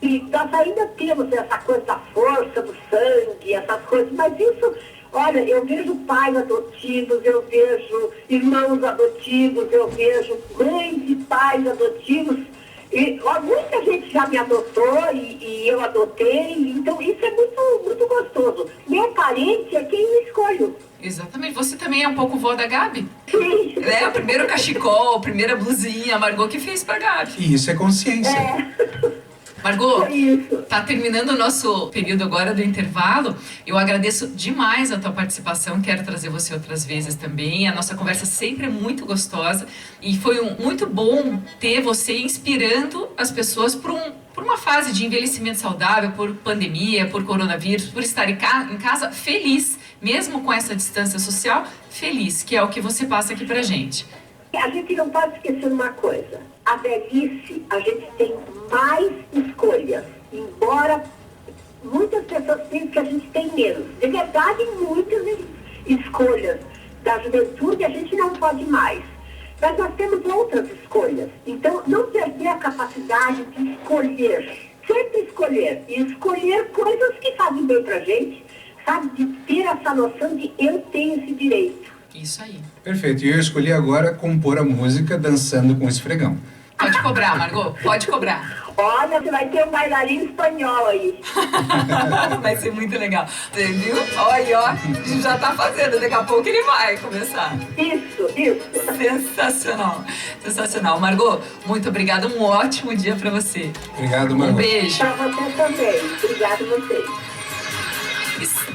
E nós ainda temos essa coisa da força, do sangue, essas coisas, mas isso... Olha, eu vejo pais adotivos, eu vejo irmãos adotivos, eu vejo mães e pais adotivos. E ó, muita gente já me adotou e eu adotei, então isso é muito, muito gostoso. Meu parente é quem eu escolho. Exatamente. Você também é um pouco vó da Gabi? Sim. O primeiro cachecol, a primeira blusinha, a Margot que fez pra Gabi. E isso é consciência. Margot, tá terminando o nosso período agora do intervalo. Eu agradeço demais a tua participação, quero trazer você outras vezes também. A nossa conversa sempre é muito gostosa e foi muito bom ter você inspirando as pessoas por uma fase de envelhecimento saudável, por pandemia, por coronavírus, por estar em casa feliz, mesmo com essa distância social, feliz, que é o que você passa aqui pra gente. A gente não pode esquecer uma coisa. A velhice, a gente tem mais escolhas. Embora muitas pessoas pensem que a gente tem menos. De verdade, muitas escolhas da juventude a gente não pode mais. Mas nós temos outras escolhas. Então, não perder a capacidade de escolher. Sempre escolher. E escolher coisas que fazem bem pra gente. Sabe? De ter essa noção de eu tenho esse direito. Isso aí. Perfeito. E eu escolhi agora compor a música dançando com o esfregão. Pode cobrar, Margot. Pode cobrar. Olha, você vai ter um bailarino espanhol aí. Vai ser muito legal. Você viu? Olha, ó, já tá fazendo. Daqui a pouco ele vai começar. Isso. Sensacional. Sensacional. Margot, muito obrigada. Um ótimo dia pra você. Obrigado, Margot. Um beijo. Pra você também. Obrigada a vocês.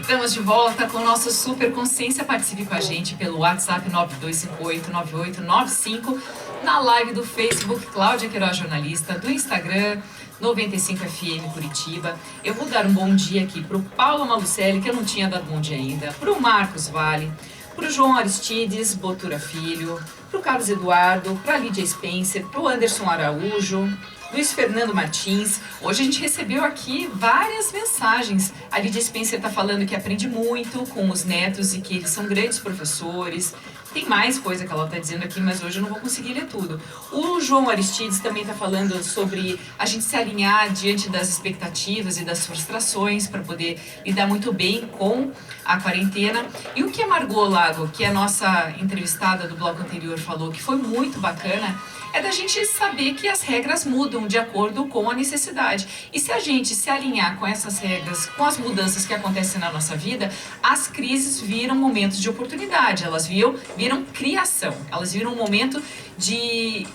Estamos de volta com o nosso Super Consciência. Participe com a gente pelo WhatsApp 92589895, na live do Facebook Cláudia Queiroz Jornalista, do Instagram 95FM Curitiba. Eu vou dar um bom dia aqui para o Paulo Malucelli, que eu não tinha dado bom dia ainda, para o Marcos Vale, para o João Aristides Botura Filho, para o Carlos Eduardo, para a Lídia Spencer, para o Anderson Araújo, Luiz Fernando Martins. Hoje a gente recebeu aqui várias mensagens. A Lídia Spencer está falando que aprende muito com os netos e que eles são grandes professores. Tem mais coisa que ela está dizendo aqui, mas hoje eu não vou conseguir ler tudo. O João Aristides também está falando sobre a gente se alinhar diante das expectativas e das frustrações para poder lidar muito bem com a quarentena. E o que a Margot Lago, que é a nossa entrevistada do bloco anterior, falou, que foi muito bacana, é da gente saber que as regras mudam de acordo com a necessidade. E se a gente se alinhar com essas regras, com as mudanças que acontecem na nossa vida, as crises viram momentos de oportunidade, elas viram criação, elas viram um momento de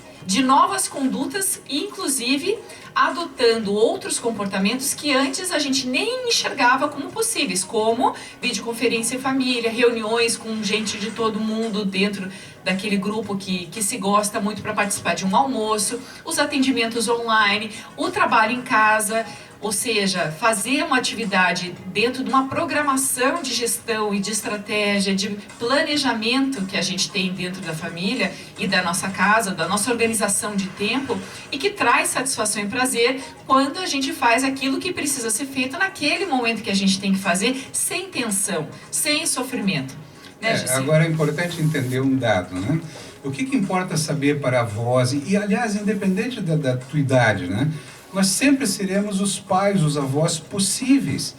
novas condutas, inclusive adotando outros comportamentos que antes a gente nem enxergava como possíveis, como videoconferência em família, reuniões com gente de todo mundo dentro daquele grupo que se gosta muito para participar de um almoço, os atendimentos online, o trabalho em casa, ou seja, fazer uma atividade dentro de uma programação de gestão e de estratégia, de planejamento que a gente tem dentro da família e da nossa casa, da nossa organização de tempo, e que traz satisfação e prazer quando a gente faz aquilo que precisa ser feito naquele momento que a gente tem que fazer, sem tensão, sem sofrimento. Agora é importante entender um dado, né? O que importa saber para avós, e aliás, independente da tua idade, né? Nós sempre seremos os pais, os avós possíveis.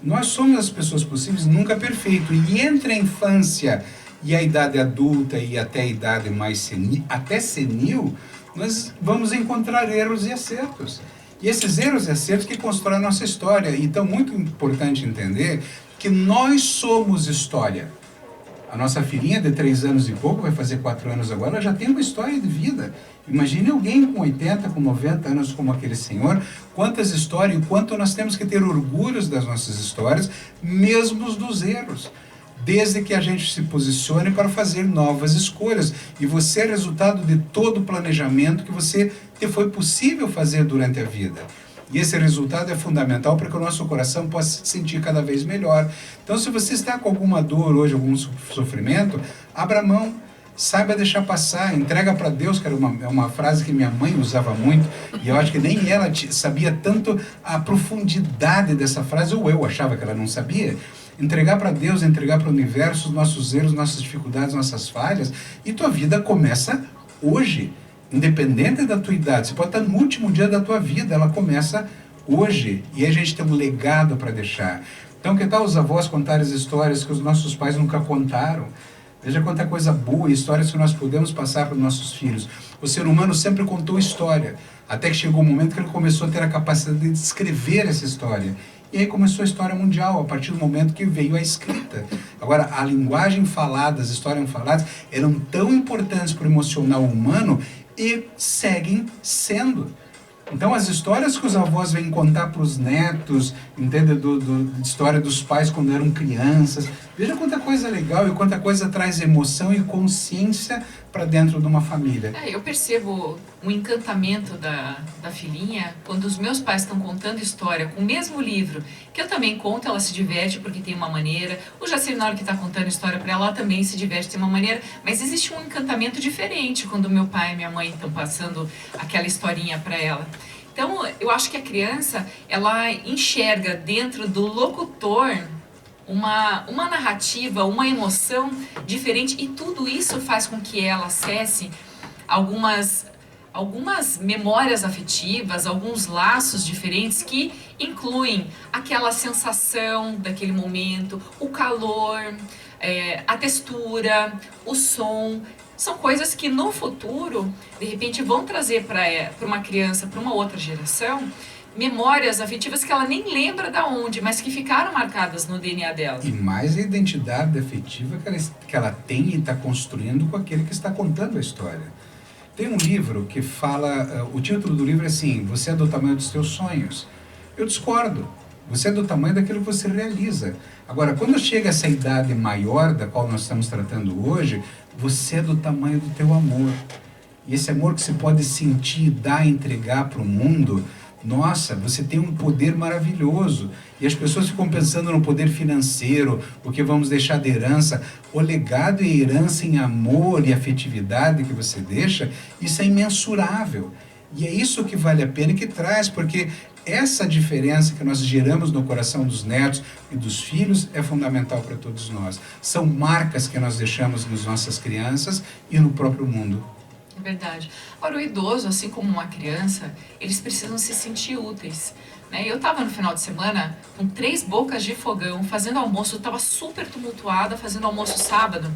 Nós somos as pessoas possíveis, nunca perfeito. E entre a infância e a idade adulta e até a idade mais senil, nós vamos encontrar erros e acertos. E esses erros e acertos que constroem a nossa história. Então, muito importante entender que nós somos história. A nossa filhinha de 3 anos e pouco, vai fazer 4 anos agora, ela já tem uma história de vida. Imagine alguém com 80, com 90 anos como aquele senhor, quantas histórias e quanto nós temos que ter orgulhos das nossas histórias, mesmo dos erros. Desde que a gente se posicione para fazer novas escolhas. E você é resultado de todo o planejamento que foi possível fazer durante a vida. E esse resultado é fundamental para que o nosso coração possa se sentir cada vez melhor. Então, se você está com alguma dor hoje, algum sofrimento, abra mão, saiba deixar passar, entrega para Deus, que era uma frase que minha mãe usava muito, e eu acho que nem ela sabia tanto a profundidade dessa frase, ou eu achava que ela não sabia. Entregar para Deus, entregar para o universo os nossos erros, nossas dificuldades, nossas falhas, e tua vida começa hoje, independente da tua idade. Você pode estar no último dia da tua vida, ela começa hoje, e a gente tem um legado para deixar. Então, que tal os avós contarem as histórias que os nossos pais nunca contaram? Veja quanta coisa boa, histórias que nós podemos passar para os nossos filhos. O ser humano sempre contou história, até que chegou o momento que ele começou a ter a capacidade de escrever essa história. E aí começou a história mundial, a partir do momento que veio a escrita. Agora, a linguagem falada, as histórias faladas, eram tão importantes para o emocional humano e seguem sendo. Então, as histórias que os avós vêm contar para os netos, entende? História dos pais quando eram crianças. Veja quanta coisa legal e quanta coisa traz emoção e consciência para dentro de uma família. Eu percebo um encantamento da filhinha quando os meus pais estão contando história com o mesmo livro, que eu também conto, ela se diverte porque tem uma maneira. O Jacir, na hora que está contando história para ela também se diverte, tem uma maneira. Mas existe um encantamento diferente quando meu pai e minha mãe estão passando aquela historinha para ela. Então, eu acho que a criança, ela enxerga dentro do locutor uma narrativa, uma emoção diferente, e tudo isso faz com que ela acesse algumas memórias afetivas, alguns laços diferentes que incluem aquela sensação daquele momento, o calor, a textura, o som. São coisas que no futuro, de repente, vão trazer para uma criança, para uma outra geração, memórias afetivas que ela nem lembra de onde, mas que ficaram marcadas no DNA dela. E mais a identidade afetiva que ela tem e está construindo com aquele que está contando a história. Tem um livro que fala, o título do livro é assim: você é do tamanho dos teus sonhos. Eu discordo. Você é do tamanho daquilo que você realiza. Agora, quando chega essa idade maior da qual nós estamos tratando hoje, você é do tamanho do teu amor. E esse amor que você pode sentir, dar, entregar para o mundo, nossa, você tem um poder maravilhoso. E as pessoas ficam pensando no poder financeiro, o que vamos deixar de herança. O legado e herança em amor e afetividade que você deixa, isso é imensurável. E é isso que vale a pena e que traz, porque essa diferença que nós geramos no coração dos netos e dos filhos é fundamental para todos nós. São marcas que nós deixamos nas nossas crianças e no próprio mundo. É verdade. Ora, o idoso, assim como uma criança, eles precisam se sentir úteis. Eu estava no final de semana com 3 bocas de fogão, fazendo almoço, estava super tumultuada, fazendo almoço sábado.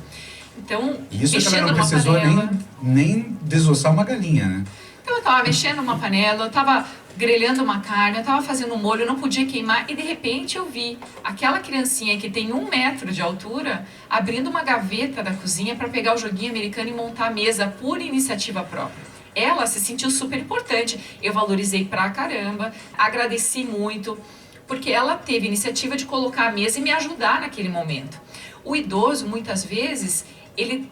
Então, isso que ela mexendo não numa precisou panela. nem desossar uma galinha, né? Então eu estava mexendo numa panela, eu estava grelhando uma carne, eu estava fazendo um molho, eu não podia queimar, e de repente eu vi aquela criancinha que tem 1 metro de altura abrindo uma gaveta da cozinha para pegar o joguinho americano e montar a mesa por iniciativa própria. Ela se sentiu super importante, eu valorizei pra caramba, agradeci muito, porque ela teve iniciativa de colocar a mesa e me ajudar naquele momento. O idoso, muitas vezes, ele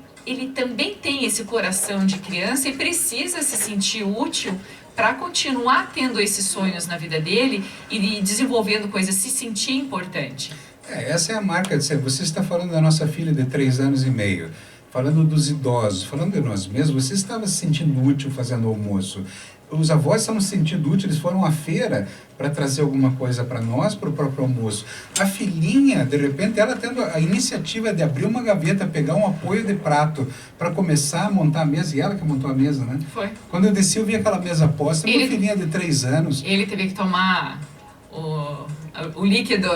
também tem esse coração de criança e precisa se sentir útil para continuar tendo esses sonhos na vida dele e desenvolvendo coisas, se sentir importante. Essa é a marca de ser. Você está falando da nossa filha de 3 anos e meio, falando dos idosos, falando de nós mesmos. Você estava se sentindo útil fazendo almoço. Os avós estavam se sentindo úteis, eles foram à feira para trazer alguma coisa para nós, para o próprio almoço. A filhinha, de repente, ela tendo a iniciativa de abrir uma gaveta, pegar um apoio de prato para começar a montar a mesa, e ela que montou a mesa, né? Foi. Quando eu desci, eu vi aquela mesa posta, uma filhinha de 3 anos. Ele teve que tomar o líquido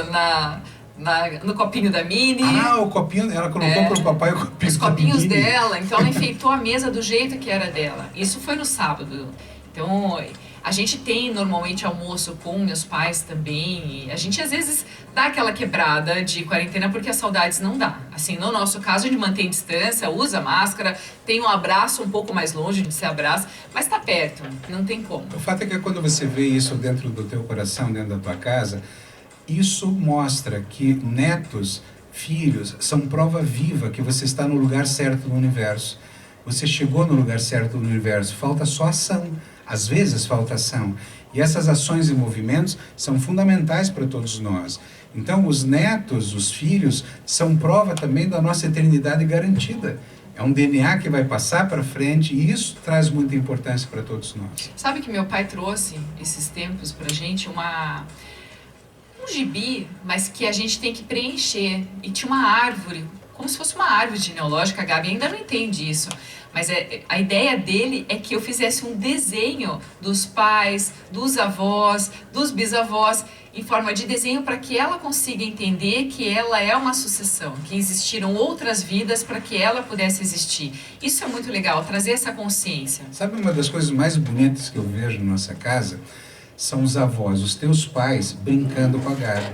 no copinho da Mini. O copinho, ela colocou para o papai o copinho. Os copinhos dela, então ela enfeitou a mesa do jeito que era dela. Isso foi no sábado. Então, a gente tem normalmente almoço com meus pais também, e a gente às vezes dá aquela quebrada de quarentena porque as saudades não dá. Assim, no nosso caso, a gente mantém distância, usa máscara, tem um abraço um pouco mais longe, a gente se abraça, mas tá perto, não tem como. O fato é que quando você vê isso dentro do teu coração, dentro da tua casa, isso mostra que netos, filhos, são prova viva que você está no lugar certo no universo. Você chegou no lugar certo no universo, falta só ação. Às vezes falta ação. E essas ações e movimentos são fundamentais para todos nós. Então, os netos, os filhos, são prova também da nossa eternidade garantida. É um DNA que vai passar para frente e isso traz muita importância para todos nós. Sabe que meu pai trouxe esses tempos pra gente um gibi, mas que a gente tem que preencher. E tinha uma árvore, como se fosse uma árvore genealógica. A Gabi ainda não entende isso. Mas a ideia dele é que eu fizesse um desenho dos pais, dos avós, dos bisavós, em forma de desenho, para que ela consiga entender que ela é uma sucessão, que existiram outras vidas para que ela pudesse existir. Isso é muito legal, trazer essa consciência. Sabe uma das coisas mais bonitas que eu vejo na nossa casa? São os avós, os teus pais brincando com a Gabi.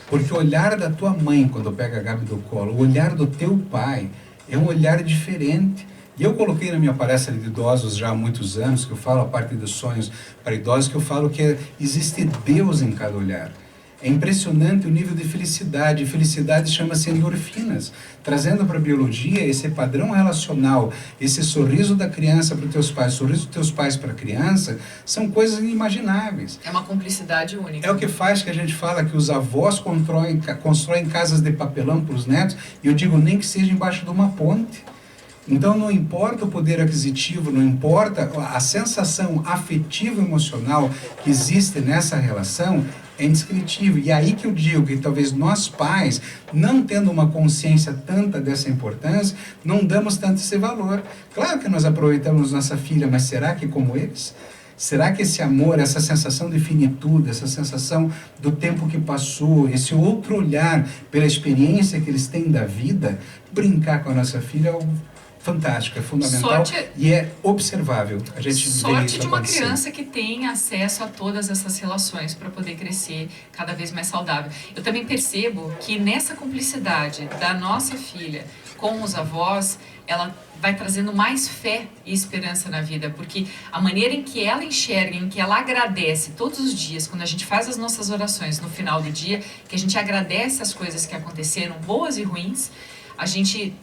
Porque o olhar da tua mãe quando pega a Gabi do colo, o olhar do teu pai é um olhar diferente. E eu coloquei na minha palestra de idosos já há muitos anos, que eu falo a parte dos sonhos para idosos, que eu falo que existe Deus em cada olhar. É impressionante o nível de felicidade. Felicidade chama-se endorfinas, trazendo para a biologia esse padrão relacional, esse sorriso da criança para os teus pais, o sorriso dos teus pais para a criança, são coisas inimagináveis. É uma cumplicidade única. É o que faz que a gente fala que os avós constroem casas de papelão para os netos, e eu digo nem que seja embaixo de uma ponte. Então não importa o poder aquisitivo, não importa a sensação afetiva emocional que existe nessa relação, é indescritível. E aí que eu digo que talvez nós pais, não tendo uma consciência tanta dessa importância, não damos tanto esse valor. Claro que nós aproveitamos nossa filha, mas será que como eles? Será que esse amor, essa sensação de finitude, essa sensação do tempo que passou, esse outro olhar pela experiência que eles têm da vida, brincar com a nossa filha é algo fantástico, é fundamental e é observável. A gente sorte de uma criança que tem acesso a todas essas relações para poder crescer cada vez mais saudável. Eu também percebo que nessa cumplicidade da nossa filha com os avós, ela vai trazendo mais fé e esperança na vida, porque a maneira em que ela enxerga, em que ela agradece todos os dias, quando a gente faz as nossas orações no final do dia, que a gente agradece as coisas que aconteceram, boas e ruins, a gente,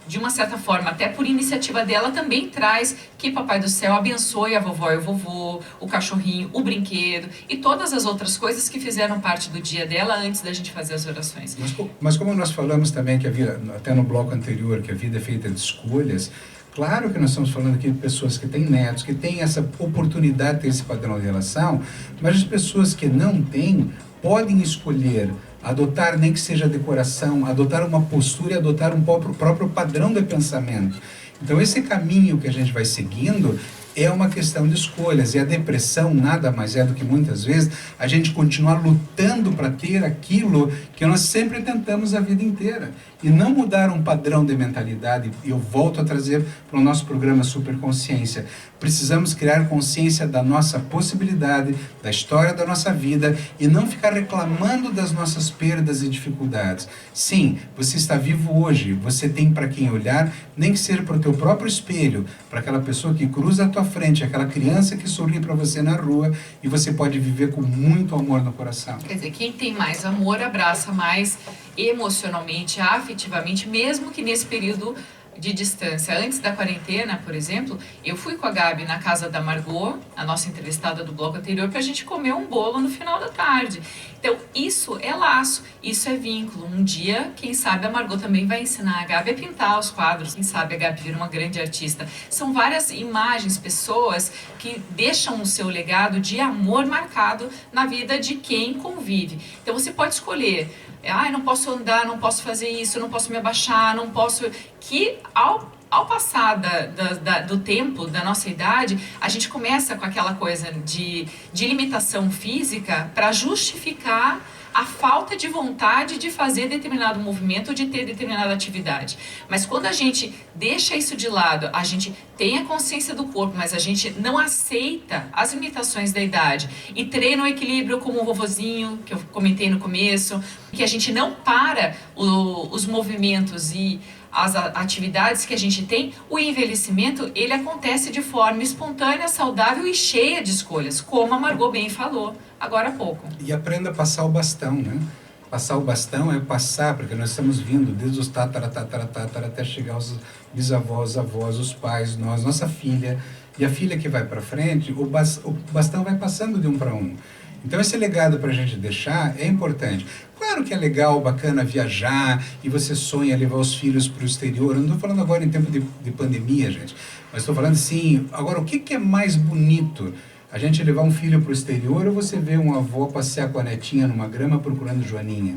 de uma certa forma, até por iniciativa dela, também traz que Papai do Céu abençoe a vovó e o vovô, o cachorrinho, o brinquedo e todas as outras coisas que fizeram parte do dia dela antes da gente fazer as orações. Mas como nós falamos também, que a vida, até no bloco anterior, que a vida é feita de escolhas, claro que nós estamos falando aqui de pessoas que têm netos, que têm essa oportunidade de ter esse padrão de relação, mas as pessoas que não têm podem escolher adotar, nem que seja decoração, adotar uma postura e adotar um próprio padrão de pensamento. Então esse caminho que a gente vai seguindo é uma questão de escolhas, e a depressão nada mais é do que muitas vezes a gente continuar lutando para ter aquilo que nós sempre tentamos a vida inteira, e não mudar um padrão de mentalidade. E eu volto a trazer para o nosso programa Superconsciência. Precisamos criar consciência da nossa possibilidade, da história da nossa vida, e não ficar reclamando das nossas perdas e dificuldades. Sim, você está vivo hoje, você tem para quem olhar, nem que seja para o teu próprio espelho, para aquela pessoa que cruza a tua frente, aquela criança que sorri para você na rua, e você pode viver com muito amor no coração. Quer dizer, quem tem mais amor abraça mais emocionalmente, afetivamente, mesmo que nesse período de distância. Antes da quarentena, por exemplo, eu fui com a Gabi na casa da Margot, a nossa entrevistada do bloco anterior, para a gente comer um bolo no final da tarde. Então, isso é laço, isso é vínculo. Um dia, quem sabe, a Margot também vai ensinar a Gabi a pintar os quadros. Quem sabe a Gabi vira uma grande artista. São várias imagens, pessoas que deixam o seu legado de amor marcado na vida de quem convive. Então, você pode escolher: não posso andar, não posso fazer isso, não posso me abaixar, não posso... Que ao passar do tempo, da nossa idade, a gente começa com aquela coisa de limitação física para justificar a falta de vontade de fazer determinado movimento ou de ter determinada atividade. Mas quando a gente deixa isso de lado, a gente tem a consciência do corpo, mas a gente não aceita as limitações da idade e treina o equilíbrio como o vovozinho, que eu comentei no começo, que a gente não para os movimentos e as atividades que a gente tem, o envelhecimento, ele acontece de forma espontânea, saudável e cheia de escolhas, como a Margot bem falou agora há pouco. E aprenda a passar o bastão, né? Passar o bastão é passar, porque nós estamos vindo desde os tatara até chegar aos bisavós, avós, os pais, nossa filha. E a filha que vai para frente, o bastão vai passando de um para um. Então esse legado para a gente deixar é importante. Claro que é legal, bacana viajar e você sonha levar os filhos para o exterior. Eu não estou falando agora em tempo de pandemia, gente. Mas estou falando assim, agora o que é mais bonito? A gente levar um filho para o exterior ou você ver uma avó passear com a netinha numa grama procurando joaninha?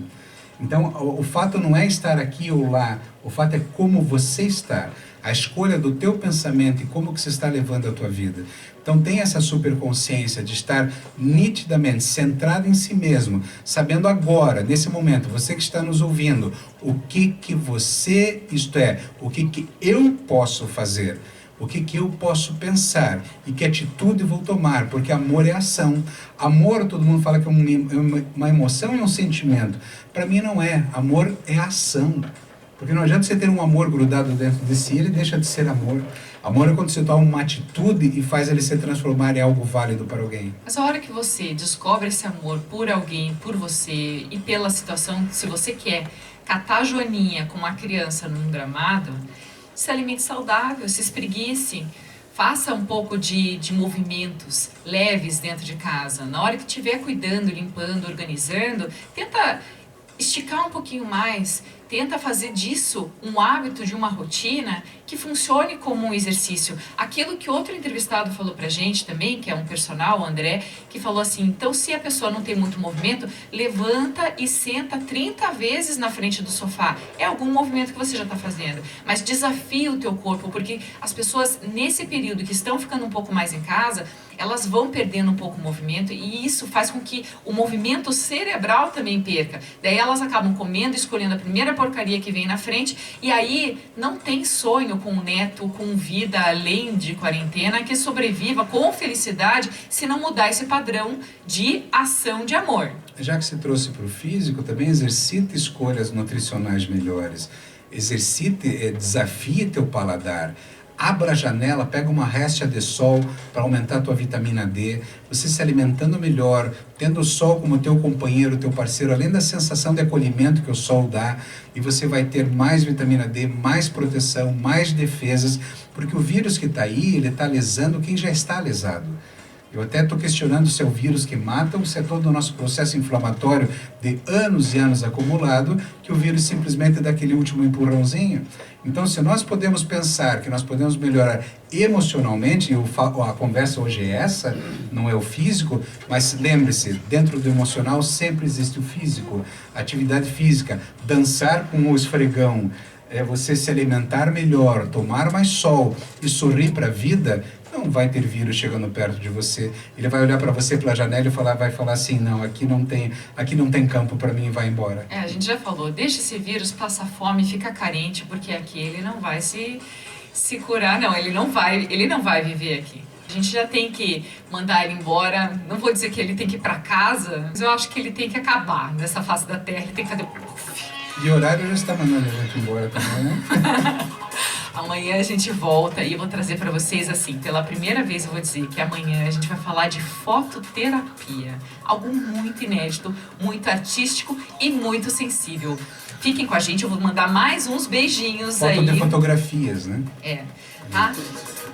Então, o fato não é estar aqui ou lá, o fato é como você está. A escolha do teu pensamento e como que você está levando a tua vida. Então, tem essa superconsciência de estar nitidamente centrado em si mesmo, sabendo agora, nesse momento, você que está nos ouvindo, o que você, isto é, o que eu posso fazer. O que eu posso pensar e que atitude vou tomar, porque amor é ação. Amor, todo mundo fala que é uma emoção e um sentimento. Para mim não é. Amor é ação. Porque não adianta você ter um amor grudado dentro de si, ele deixa de ser amor. Amor é quando você toma uma atitude e faz ele se transformar em algo válido para alguém. Mas a hora que você descobre esse amor por alguém, por você e pela situação, se você quer catar a joaninha com uma criança num gramado, se alimente saudável, se espreguice, faça um pouco de movimentos leves dentro de casa. Na hora que estiver cuidando, limpando, organizando, tenta esticar um pouquinho mais, tenta fazer disso um hábito de uma rotina que funcione como um exercício. Aquilo que outro entrevistado falou pra gente também, que é um personal, o André, que falou assim, então se a pessoa não tem muito movimento, levanta e senta 30 vezes na frente do sofá. É algum movimento que você já está fazendo, mas desafia o teu corpo, porque as pessoas nesse período que estão ficando um pouco mais em casa, elas vão perdendo um pouco o movimento e isso faz com que o movimento cerebral também perca. Daí elas acabam comendo, escolhendo a primeira porcaria que vem na frente e aí não tem sonho com o neto, com vida além de quarentena que sobreviva com felicidade se não mudar esse padrão de ação de amor. Já que você trouxe para o físico, também exercita escolhas nutricionais melhores. Exercite, desafie teu paladar. Abra a janela, pega uma réstia de sol para aumentar a tua vitamina D. Você se alimentando melhor, tendo o sol como teu companheiro, teu parceiro, além da sensação de acolhimento que o sol dá, e você vai ter mais vitamina D, mais proteção, mais defesas, porque o vírus que está aí, ele está lesando quem já está lesado. Eu até estou questionando se é o vírus que mata ou se é todo o nosso processo inflamatório de anos e anos acumulado, que o vírus simplesmente dá aquele último empurrãozinho. Então, se nós podemos pensar que nós podemos melhorar emocionalmente, e a conversa hoje é essa, não é o físico, mas lembre-se, dentro do emocional sempre existe o físico, atividade física, dançar com o esfregão, você se alimentar melhor, tomar mais sol e sorrir para a vida, não vai ter vírus chegando perto de você. Ele vai olhar para você pela janela e vai falar assim, não, aqui não tem campo para mim e vai embora. A gente já falou, deixa esse vírus passar fome, fica carente, porque aqui ele não vai se curar, não, ele não vai viver aqui. A gente já tem que mandar ele embora, não vou dizer que ele tem que ir para casa, mas eu acho que ele tem que acabar nessa face da terra, ele tem que fazer... E horário já está mandando a gente embora também, né? Amanhã a gente volta e eu vou trazer para vocês assim, pela primeira vez eu vou dizer que amanhã a gente vai falar de fototerapia. Algo muito inédito, muito artístico e muito sensível. Fiquem com a gente, eu vou mandar mais uns beijinhos aí. De fotografias, né? Tá?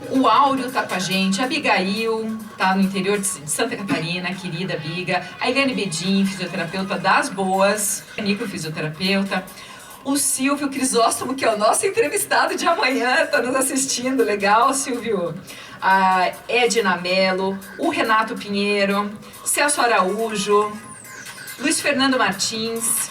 O Áureo tá com a gente, a Abigail tá no interior de Santa Catarina, querida Biga. A Eliane Bedin, fisioterapeuta das boas. A Nico, fisioterapeuta. O Silvio Crisóstomo, que é o nosso entrevistado de amanhã, tá nos assistindo. Legal, Silvio. A Edna Mello, o Renato Pinheiro, Celso Araújo, Luiz Fernando Martins,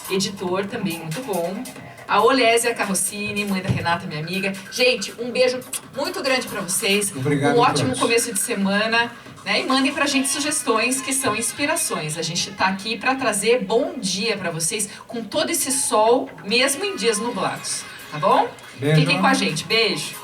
editor também, muito bom. A Olésia Carrocini, mãe da Renata, minha amiga. Gente, um beijo muito grande para vocês. Obrigado. Um ótimo começo de semana. Né? E mandem pra gente sugestões que são inspirações. A gente tá aqui para trazer bom dia para vocês com todo esse sol, mesmo em dias nublados. Tá bom? Beijo. Fiquem com a gente. Beijo.